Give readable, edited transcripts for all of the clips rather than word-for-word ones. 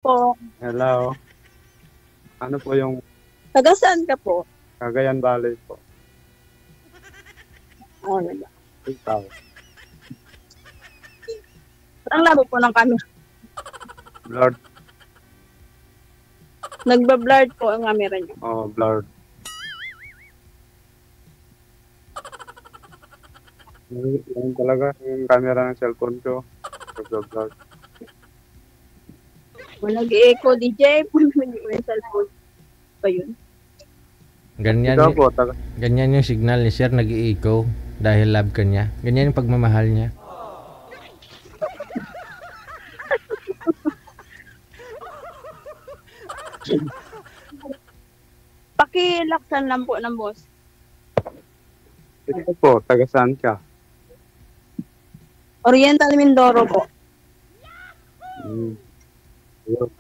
Po. Hello. Ano po yung Taga saan ka po? Cagayan Valley po? Ano ba? Ikaw. Ang labo po ng camera. Blurred. Nagba-blurred po ang camera niyo. Oh, blurred. Yan talaga yung camera ng cellphone ko. Blurred. Nag-echo DJ. Hindi ko yung cellphone. Ba yun? Ganyan, Ikaw po, taga ganyan yung signal ni Sir, nag-i-echo dahil love ka niya. Ganyan yung pagmamahal niya. Pakilaksan lang po ng boss. ikaw po, taga saan ka? Oriental Mindoro po. Hmm. Ayun.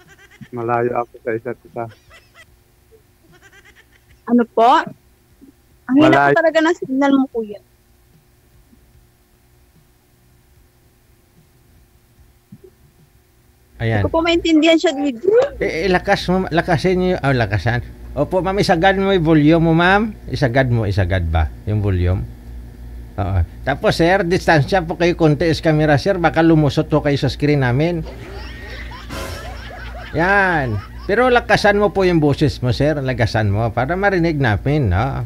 Malayo ako sa isa't isa. Ano po? Ang hina Malayo. po talaga ng signal mo, kuya. Ayan. Hindi ko po maintindihan siya dito. Lakas mo, lakasin niyo, lakasan. Opo, ma'am, isagad mo yung volume mo, ma'am. Isagad ba yung volume? Oo. Tapos, sir, distansya po kayo konti sa camera, sir. Baka lumusot po kayo sa screen namin. Yan. Pero lakasan mo po yung boses mo, sir. Lakasan mo para marinig namin, no?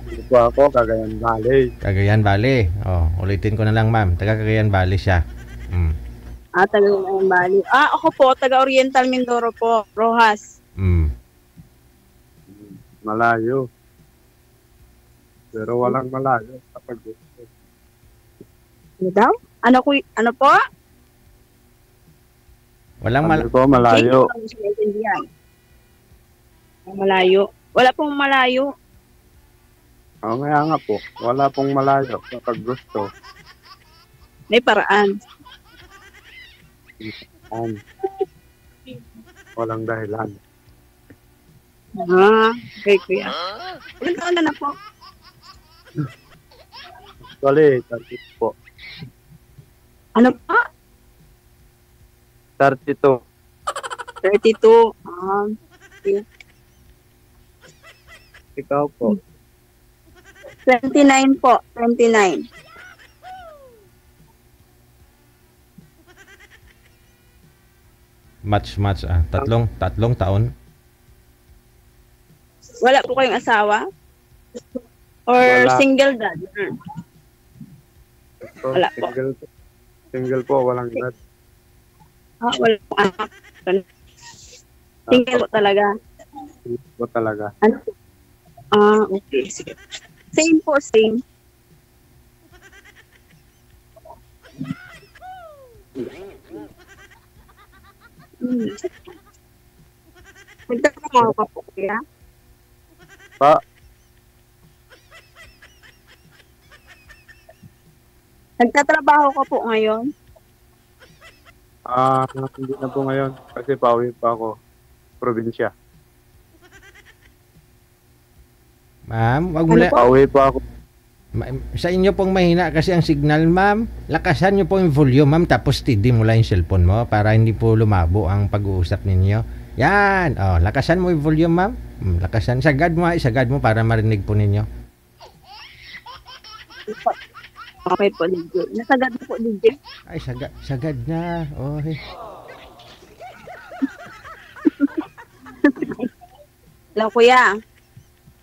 Hindi po ako, Cagayan Valley. Cagayan Valley. Oh, ulitin ko na lang, ma'am. Taga Cagayan Valley siya. Taga yung Bali. Ako po, taga Oriental Mindoro po. Rojas. Malayo. Pero walang malayo kapag gusto. Ano daw? Ano po? Walang Sabi ko, malayo. Hindi ko siya maintindihan. Malayo. Wala pong malayo. Oo, kaya nga po. Wala pong malayo kapag gusto. May paraan. Walang dahilan. Okay, kuya. Ilan taon na po? Actually, 32 po. Ano po? 32. 32. Okay. Ikaw po. 29 po. 29. Match. Tatlong taon. Wala po kayong asawa? Or Wala. single dad? So, Wala po. Single po, walang dad. Wala po anak. Single po talaga. Single po talaga. Ano? Okay. Sige. Same po, same. Nagtatrabaho ka po, kuya? Pa, Nagtatrabaho ka po ngayon? hindi na po ngayon kasi pauwi pa ako. Probinsya. Ma'am, wag mo Ano la- po? Pauwi pa ako. sa inyo pong mahina kasi ang signal, ma'am. Lakasan niyo po yung volume, ma'am, tapos steady mo lang yung cellphone mo para hindi po lumabo ang pag-uusap ninyo. Yan. Oh, lakasan mo yung volume, ma'am. Lakasan. Isagad mo para marinig po ninyo. Okay po, DJ. Nasagad po, DJ. Ay, sagad na. Okay. Hello, kuya.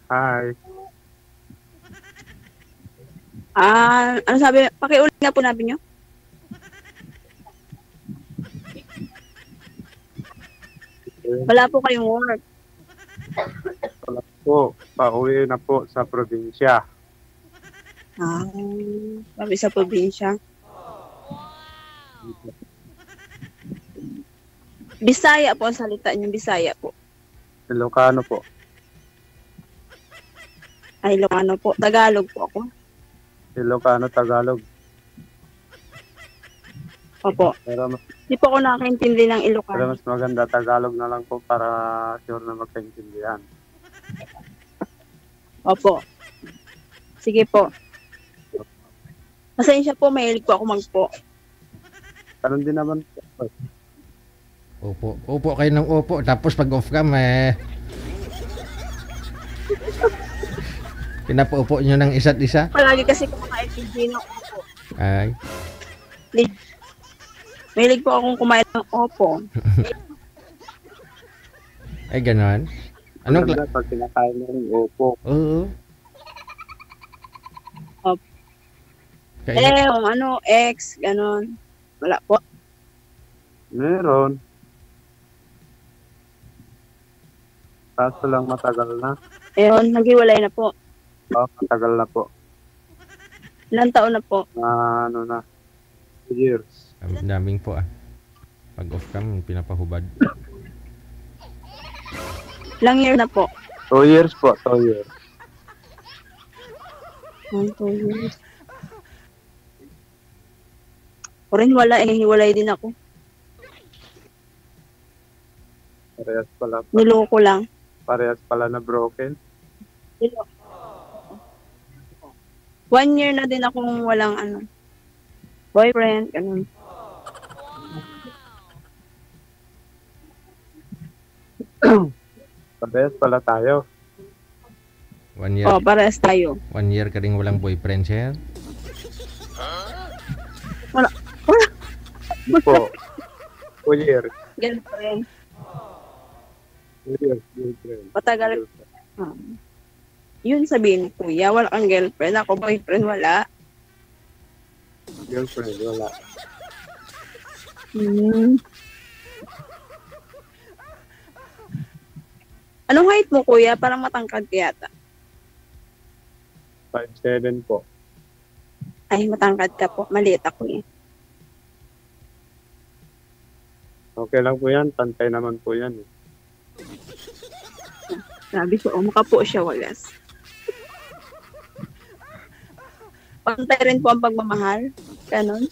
Hi. Ano sabi? Pakiulit nga po namin nyo. Wala po kayong work. Wala po. Pauwi na po sa probinsya. Sabi sa probinsya. Bisaya po ang salita niyo. Bisaya po. Ilocano po. Ay, Ilocano po. Tagalog po ako. Ilocano, Tagalog. Opo. Pero mas, Hindi po ako nakakaintindi ng pero Ilocano. mas maganda Tagalog na lang po para sure na magkaintindihan. Opo. Sige po. Pasensya po, mahilig po ako magpo. Ganun din naman po. Upo. Upo kayo ng upo. Tapos pag off cam, pinapaupo nyo ng isa't isa. Palagi kasi kumakain din ng opo. Ay. Mahilig po akong kumain ng opo. Ay, ganon. Anong Maganda pag kinakain mo ng opo. Oo. Opo. Kaya, Yung ex, ganon. Wala po. Meron. Kaso lang matagal na. Naghiwalay na po. Matagal na po. Ilang taon na po. Na 2 years. ang daming po Pag off cam, pinapahubad. Ilang year na po. 2 years po, 2 years. 2 years. O rin wala hiwalay din ako. Parehas pala. Niloko lang. Parehas pala na broken. 1 year na din akong walang boyfriend, ganun. Parehas pala tayo. 1 year. Parehas tayo. 1 year ka rin walang boyfriend, sir? Wala. Hindi po. 2 years. Girlfriend. 2 years. Girlfriend. Matagal. Yun sabihin ni kuya, wala kang girlfriend. Ako boyfriend, wala. Girlfriend, wala. Anong height mo kuya? Parang matangkad ka yata. 5'7" po. Ay, matangkad ka po. Maliit ako eh. Okay lang po yan. Pantay naman po yan. Sabi ko, makapo siya wagas. Pantay rin po ang pagmamahal. Ganon.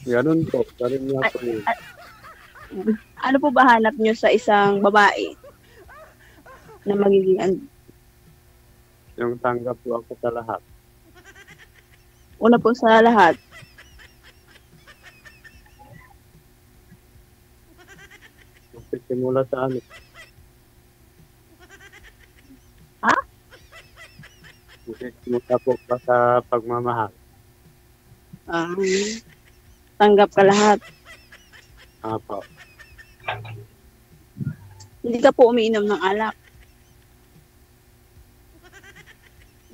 Ganun po. Ganun nga po yun. Ano po ba hanap nyo sa isang babae na magiging Yung tanggap po ako sa lahat. una po sa lahat? Simula sa Ha? Simula po pa sa pagmamahal. Tanggap ka lahat. Apo. Hindi ka po umiinom ng alak.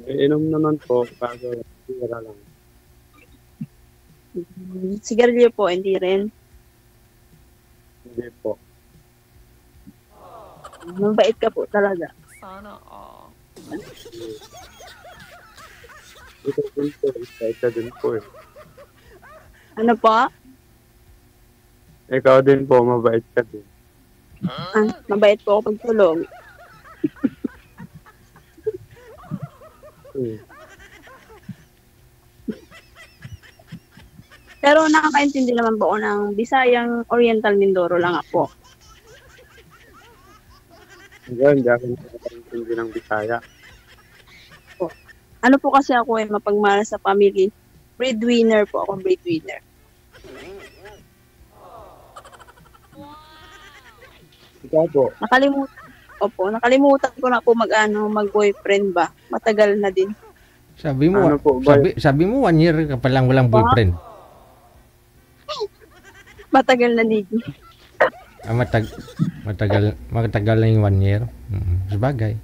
Inom naman po. Bago tira lang. Sigarilyo po, hindi rin. Hindi po. Mabait ka po talaga. Sana all. Ito din po. Ito din po eh. Ano po? Ikaw din po. Mabait ka din. Mabait po ako pagtulong. Pero nakakaintindi naman po ako ng Bisayang Oriental Mindoro lang ako. Hindi ako nakakaintindi ng Bisaya. Ano po kasi ako mapagmahal sa family. Breadwinner po ako, breadwinner. Ikaw po. Nakalimutan ko na po mag-boyfriend ba. Matagal na din. Sabi mo, Ano po ba? sabi mo 1 year ka pa lang walang boyfriend. Matagal na din. Matagal na yung 1 year. Sabagay.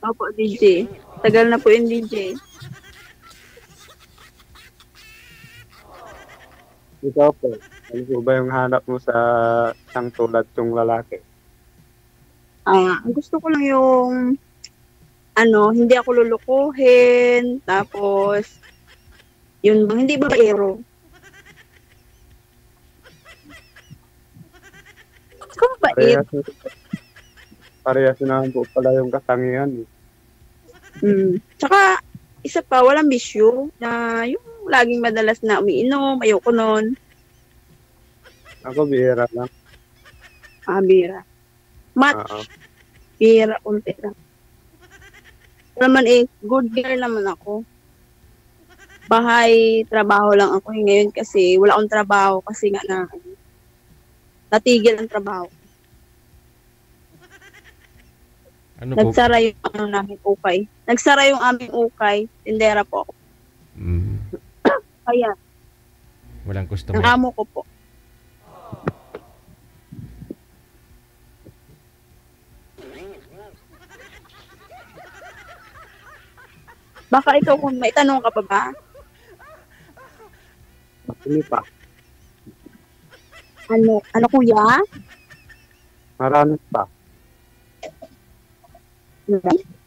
Opo, DJ. Tagal na po yung DJ. Ikaw po. Ano po ba yung hanap mo sa isang tulad yung lalaki? Ang gusto ko lang yung hindi ako lulukuhin, tapos yun bang hindi babaero. Ikaw mabait. Parehas naman po pala yung katangian. Tsaka, isa pa, walang bisyo na yung laging madalas na umiinom, ayoko nun. Ako bihira lang. Bira. Match. Oo. Bira, unti lang. Naman good girl naman ako. bahay, trabaho lang ako ngayon kasi wala akong trabaho kasi nga na natigil ang trabaho. Ano po? Nagsara yung ano namin ukay. Nagsara yung aming ukay. Tindera po ako. Mm, Kaya, walang ang customer. amo ko po. Baka ikaw kung may tanong ka pa ba? Hindi pa. Ano kuya? Marami pa.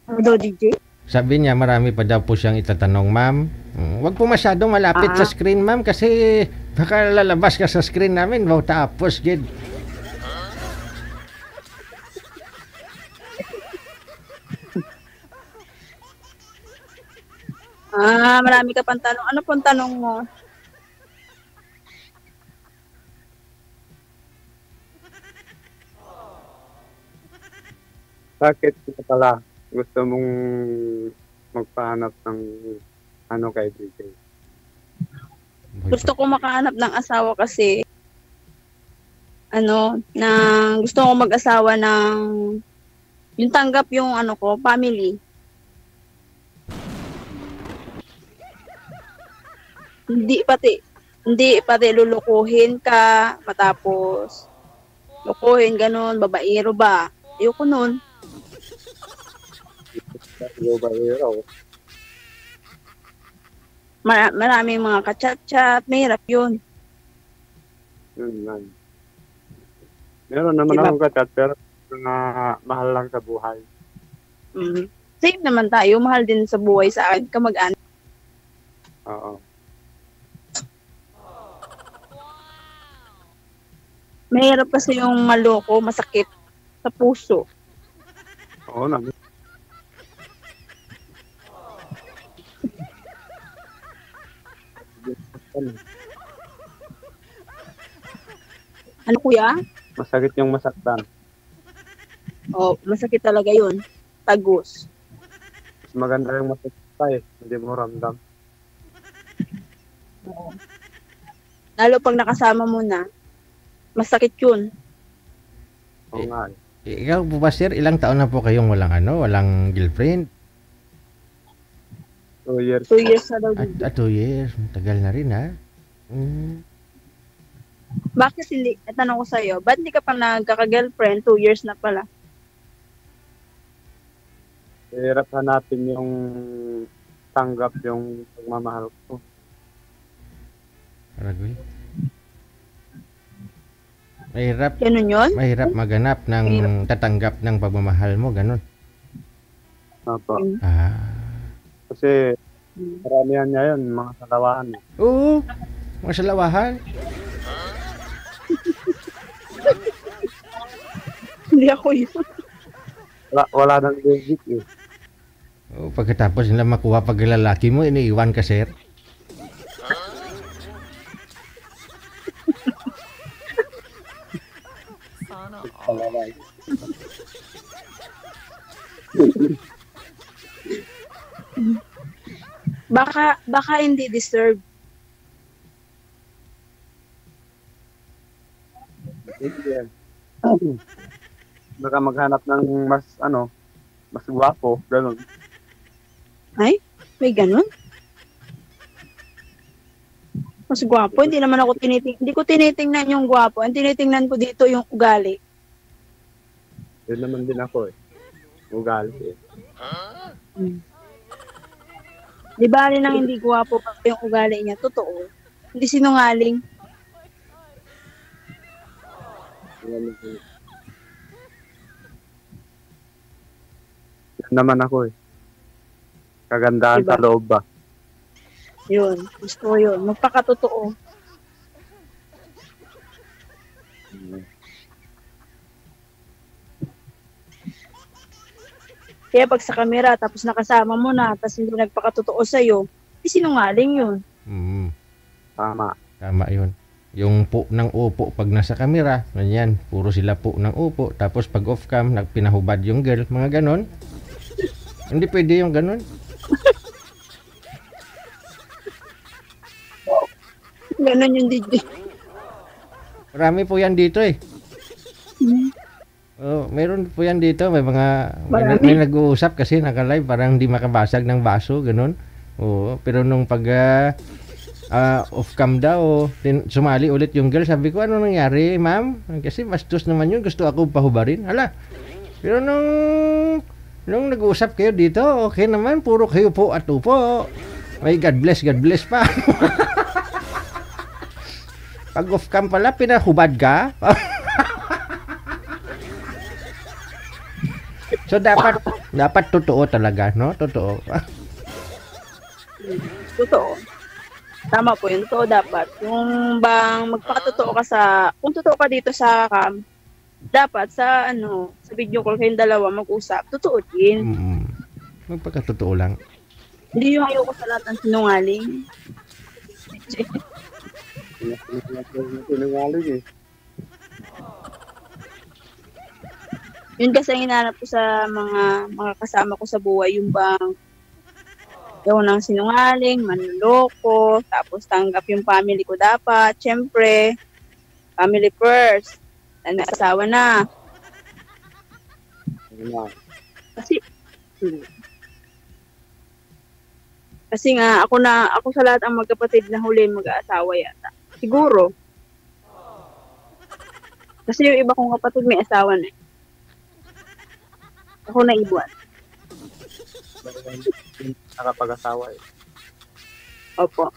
Ano DJ? Sabi niya marami pa daw po siyang itatanong, ma'am. Huwag po masyadong malapit sa screen, ma'am, kasi baka lalabas ka sa screen namin. Wow, tapos, Gid. Marami ka pang tanong. Ano pong tanong mo? Bakit ka pala gusto mong magpahanap ng ano kay DJ? Gusto ko makahanap ng asawa kasi gusto ko mag-asawa ng yung tanggap yung family. Hindi pati lulukuhin ka matapos lukuhin ganun, babaero ba? Ayoko nun. Babaero. Maraming mga kachat-chat, mahirap yun. Yun lang. Meron naman Diba? akong kachat pero mga mahal lang sa buhay. Same naman tayo, mahal din sa buhay sa akin, kamag-anak. Oo. Mahirap kasi yung maloko, masakit sa puso. Oo naman. Ano kuya? Masakit yung masaktan. Masakit talaga yun. Tagus. Mas maganda yung masakit pa eh. Hindi mo ramdam. Lalo pag nakasama mo na, masakit yun. Oo nga eh. Ikaw po ba, sir, ilang taon na po kayong walang girlfriend? 2 years. 2 years na daw. 2 years. Tagal na rin, ha? Bakit hindi, tanong ko sa'yo, ba't hindi ka pa nagkaka-girlfriend? 2 years na pala. Hirap hanapin yung tanggap yung pagmamahal ko. Aragoy. Ganun yun? Mahirap maganap ng tatanggap ng pagmamahal mo, ganun. Opo. Ah. Kasi karamihan niya yun, mga salawahan eh. Oo, mga salawahan. Hindi ako yun. Wala nang basic eh. Pagkatapos nila makuha pag lalaki mo, iniiwan ka, sir. Baka hindi deserve. Baka maghanap ng mas gwapo, ganun. Ay, may ganun? Mas gwapo, hindi naman ako hindi ko tinitingnan yung gwapo. Ang tinitingnan ko dito yung ugali. Yun naman din ako eh. Ugali eh. Di ba rin ang hindi gwapo pa yung ugali niya? Totoo. Hindi sinungaling. Yan naman ako eh. Kagandahan Diba? sa loob ba? Yun. Gusto ko yun. Magpakatotoo. Kaya pag sa kamera, tapos nakasama mo na, tapos hindi nagpakatotoo sa'yo, di sinungaling yun. Tama. Tama yun. Yung po ng upo pag nasa kamera, ganyan, puro sila po ng upo. Tapos pag off cam, nagpinahubad yung girl, mga ganon. Hindi pwede yung ganon. Ganun yung DJ. Marami po yan dito eh. Oh, meron po yan dito. May mga Marami. may nag-uusap kasi naka-live parang hindi makabasag ng baso, ganun. Oo, pero nung pag off cam daw, sumali ulit yung girl. Sabi ko, ano nangyari, ma'am? Kasi bastos naman yun. Gusto ako pahubarin. Hala. Pero nung nag-uusap kayo dito, okay naman. Puro kayo po at upo. May God bless pa. Pag off cam pala, pinahubad ka. So dapat totoo talaga, no? Totoo. Totoo. Tama po yun. To dapat. Yung bang magpakatotoo ka kung totoo ka dito sa cam, dapat sa video call kayong dalawa mag-usap. Totoo din. Magpakatotoo lang. Hindi yung ayoko sa lahat ng sinungaling. Sinungaling eh. Yun kasi ang hinahanap ko sa mga kasama ko sa buhay, yung bang yung nang sinungaling, manloloko, tapos tanggap yung family ko dapat. Siyempre, family first. May asawa na. Kasi nga, ako sa lahat ang magkapatid na huli mag-aasawa yata. Siguro. Kasi yung iba kong kapatid may asawa na. Ako na ibuan. Nakapag-asawa eh. Opo.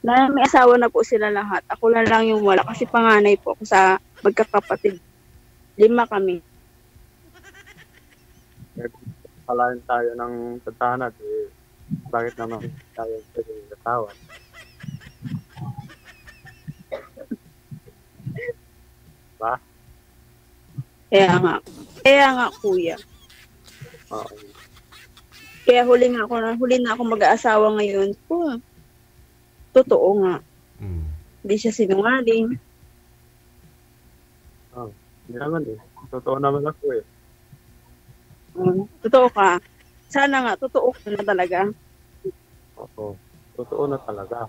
May asawa na po sila lahat. Ako lang yung wala. Kasi panganay po ako sa magkakapatid. 5 kami. Palayan tayo ng tatahanat eh. Bakit naman tayo sa asawa? Ba? Kaya nga kuya. Oo. Kaya huli na ako mag-aasawa ngayon. Totoo nga. Hindi siya sinungaling. Hindi naman eh. Totoo naman ako eh. Totoo ka. Sana nga, totoo ka na talaga. Oo. Totoo na talaga.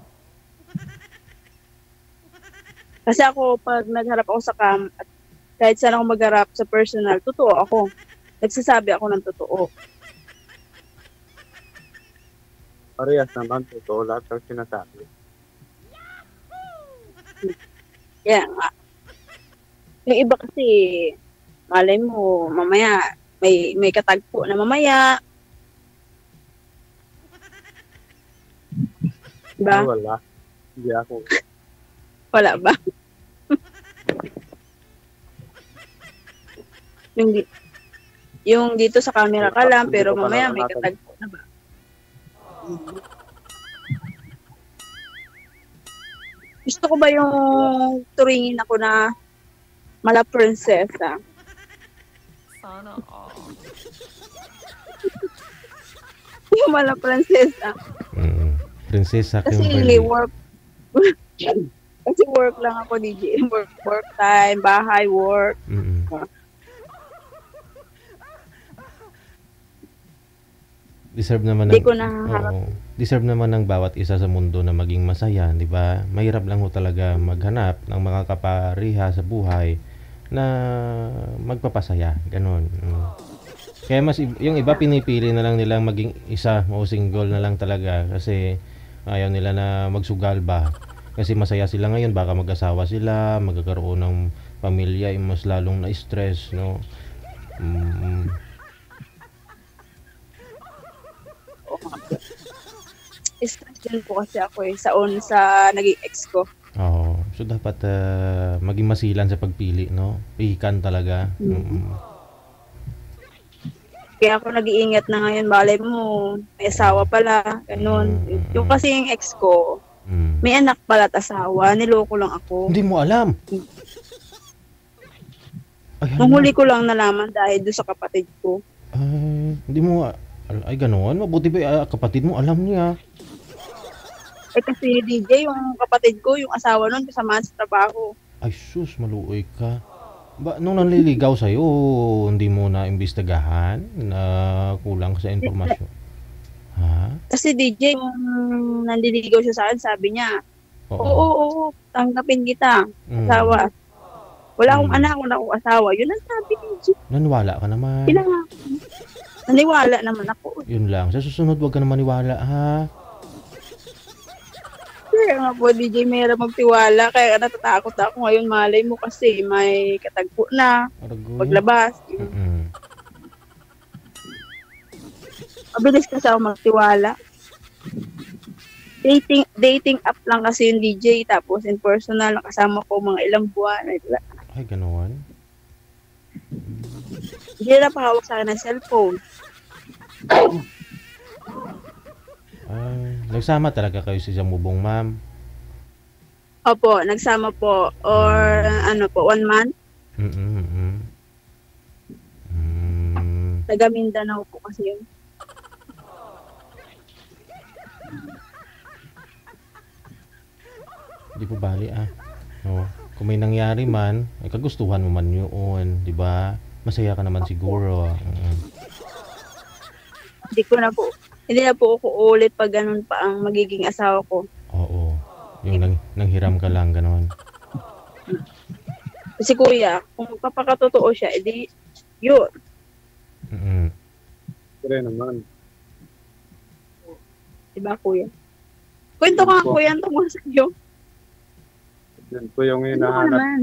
Kasi ako, pag nagharap ako sa cam, at kahit saan ako magharap sa personal, totoo ako. Nagsasabi ako ng totoo. Parehas naman, totoo lahat ng sinasabi. Kaya nga. Yung iba kasi, malay mo, mamaya, may katagpo na mamaya. Diba? Wala. Hindi ako. Wala ba? yung dito sa camera ka lang, pero mamaya may katagpo na ba? Gusto ko ba yung turingin ako na mala prinsesa? Sana all. Yung mala prinsesa. Prinsesa Kasi work. Kasi work lang ako, DJ. Work time, bahay, work. Deserve naman deserve naman ng bawat isa sa mundo na maging masaya, di ba? Mahirap lang ho talaga maghanap ng mga kapariha sa buhay na magpapasaya, ganun. Kaya yung iba pinipili na lang nilang maging isa o single na lang talaga kasi ayaw nila na magsugal ba. Kasi masaya sila ngayon, baka mag-asawa sila, magkakaroon ng pamilya, mas lalong na-stress, no? Stress din po kasi ako sa naging ex ko. Oo. So dapat maging masilan sa pagpili, no? Pihikan talaga. Kaya ako nag-iingat na ngayon, balay mo, may asawa pala, ganun. Yung kasi yung ex ko, may anak pala at asawa, niloko lang ako. Hindi mo alam? Nung huli ko lang nalaman dahil doon sa kapatid ko. Hindi mo, ay ganoon, mabuti pa kapatid mo, alam niya. Kasi DJ, yung kapatid ko, yung asawa nun, kasama sa trabaho. Ay sus, maluoy ka. Nung nanliligaw sa'yo, hindi mo na imbestagahan na kulang sa informasyon? Ha? Kasi DJ, yung nanliligaw siya sa akin, sabi niya, Oo, oo, oo. Tanggapin kita. Mm. Asawa. Wala akong Mm. anak, wala akong asawa. Yun ang sabi ni G. Naniwala ka naman. Naniwala naman ako. Yun lang. Sa susunod, wag ka na maniwala, ha? Kaya nga po, DJ Mera magtiwala. Kaya natatakot ako ngayon. Malay mo kasi may katagpo na. Aragoy. Paglabas. Mm-mm. Mabilis kasi ako magtiwala. Dating app lang kasi yung DJ. Tapos in personal, nakasama ko mga ilang buwan. Ay, ganoon. Hindi na pahawak sa akin ng cellphone. Ay, nagsama talaga kayo sa isang bubong, ma'am. Opo, nagsama po. Or ano po, 1 month. Mm-mm. Mm. Taga Mindanao po kasi yun. Di po bali, Oh, kung may nangyari man, ay kagustuhan mo man yun, di ba? Masaya ka naman siguro. Hindi na po ako ulit pag ganun pa ang magiging asawa ko. Oo. Yung nanghiram ka lang, gano'n. Kasi kuya, kung papakatotoo siya, edi yun. Mm-mm. Pero naman. Diba kuya? Kwento ka kuya, ang tungkol sa iyo. Yan po yung Ano hinahanap. naman?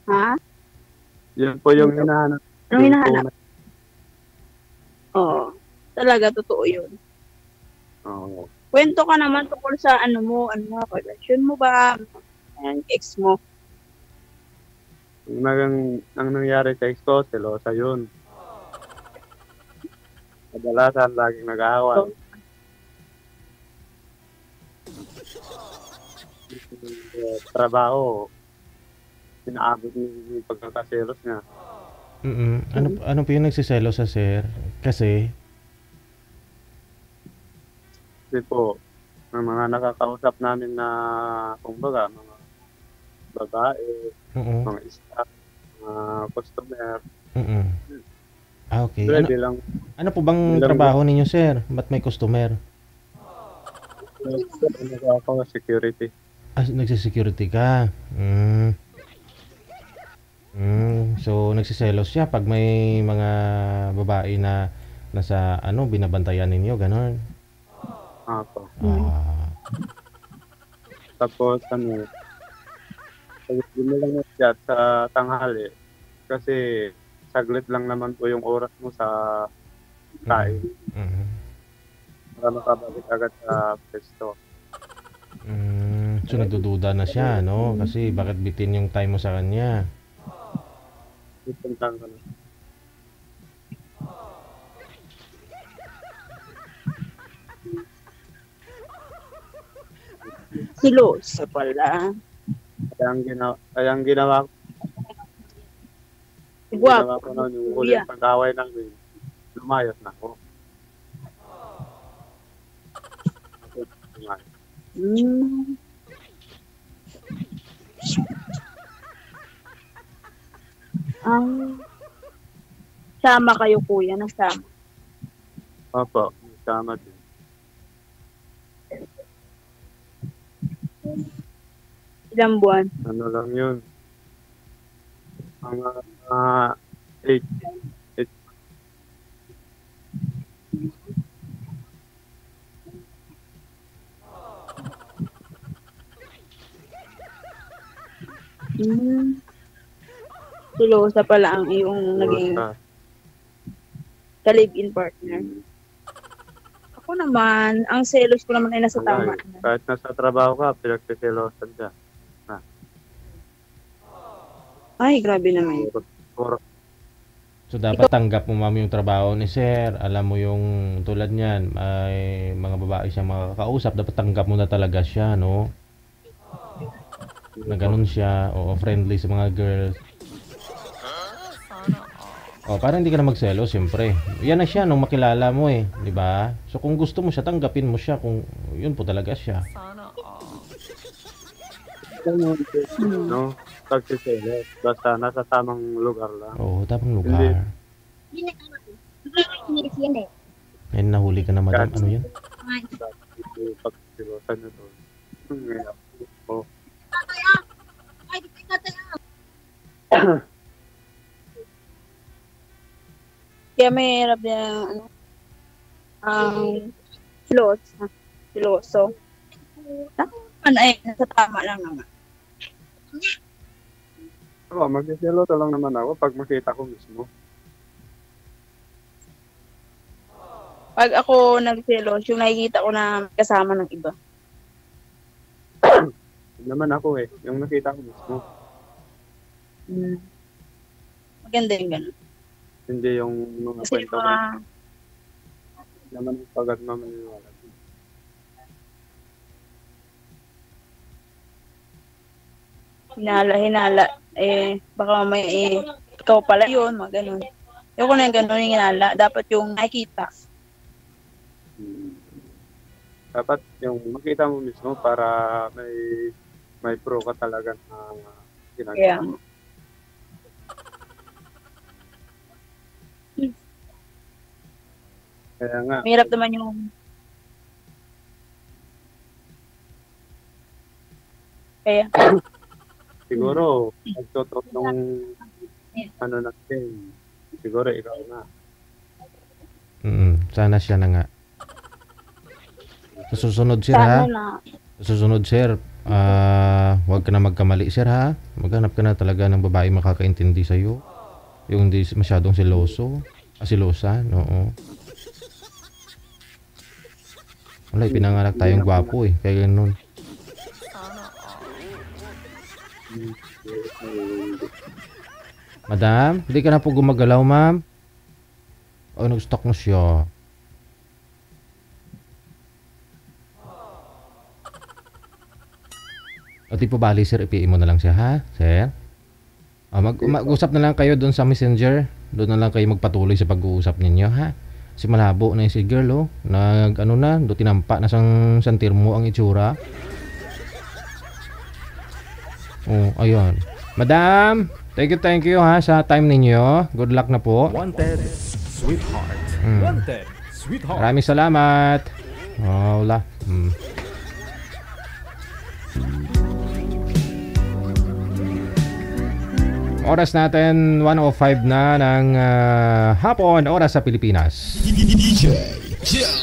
Ha? Yan po yung hinahanap. Anong hinahanap? Oo. Talaga, totoo yun. Oo. Kwento ka naman tungkol sa ano mo, relasyon mo ba? Ang ex mo. Ang nangyari sa ex ko, selosa yun. Kadalasan laging nag-aaway. Trabaho, pinaabot yung pagkakaselos niya. Mm-mm. Ano po yung nagsiselo sa sir? Kasi, Kasi po, ng mga nakakausap namin na, kumbaga, mga babae, oo. mga staff, mga customer. Mm-mm. Okay. Pwede lang. Ano po bang Ilang- trabaho ninyo, sir? Ba't may customer? Ako, security. Nagsisecurity ka. So, nagsiselos siya pag may mga babae na nasa, binabantayan ninyo, ganon. Ako. Ah, Tapos, hindi mo lang chat sa tanghali. Kasi, saglit lang naman po yung oras mo sa kain. mhm. Para makabalik agad sa pwesto. So, nagdududa na siya, no? Kasi bakit bitin yung time mo sa kanya? Pupuntahan ka na. Silos pala. Kaya ang ginawa Guwapo. ko noon, yung Kuya. huling pag-away namin, lumayas na ako. Mm. Sama kayo kuya, nasama. Opo, sama din. Ilang buwan? Ano lang yun. Mga 8. Silosa pala ang iyong naging ka-live-in partner. Ako naman, ang selos ko naman ay nasa tama. Kahit nasa trabaho ka, pinagsiselosan ka. Ay, grabe naman. So, dapat tanggap mo, ma'am, yung trabaho ni sir. Alam mo yung tulad niyan, may mga babae siyang makakausap. Dapat tanggap mo na talaga siya, no? Na ganun siya. O friendly sa mga girls. Sana all. Para hindi ka na magselo, siyempre. Yan na siya nung makilala mo eh, di ba? So kung gusto mo siya, tanggapin mo siya kung yun po talaga siya. Sana all. No? Pagsiselos. Basta nasa tamang lugar lang. Oo, tamang lugar. Ngayon nahuli ka na, madam. Ano yun? silosan na doon. Ngayon po. Kaya may hirap din ang siloso. Ano nasa tama lang naman. Ako, magsiselosa lang naman ako pag makita ko mismo. Pag ako nagselos, yung nakikita ko na kasama ng iba. Yun naman ako yung nakita ko mismo. Maganda yung gano'n. Hindi yung mga Kasi kwento ko. Naman yung pagkat mamaniwala. Hinala. Baka may ikaw pala yun, mga gano'n. Yung na yung gano'n yung hinala. Dapat yung nakikita. Dapat yung makita mo mismo para may pro ka talaga na ginagawa Kaya, mo. Kaya nga, mahirap naman yung kaya, siguro, nagtotoo nung ano natin, siguro ikaw na. Sana siya na nga. Sa susunod, sir, ha? sana na. Sa susunod, sir, huwag ka na magkamali, sir, ha? Maghanap ka na talaga ng babae makakaintindi sa'yo. Yung hindi masyadong siloso. Silosa, oo. Wala, pinanganak tayong gwapo kaya ganun. Sana all. Madam, hindi ka na po gumagalaw, ma'am. Oh, nag-stock na siya. O di po bali, sir, ipiin mo na lang siya, ha? Sir? Mag-usap na lang kayo doon sa messenger. Doon na lang kayo magpatuloy sa pag-uusap ninyo, ha? Si malabo na yung si girl, oh. Ano na, do tinampa na sang santirmo ang itsura. Oh, ayun. Madam, thank you ha sa time ninyo. Good luck na po. Wanted, sweetheart. Wanted, sweetheart. Maraming salamat. Oh, wala. Oras natin 1:05 na ng hapon, oras sa Pilipinas. DJ Jel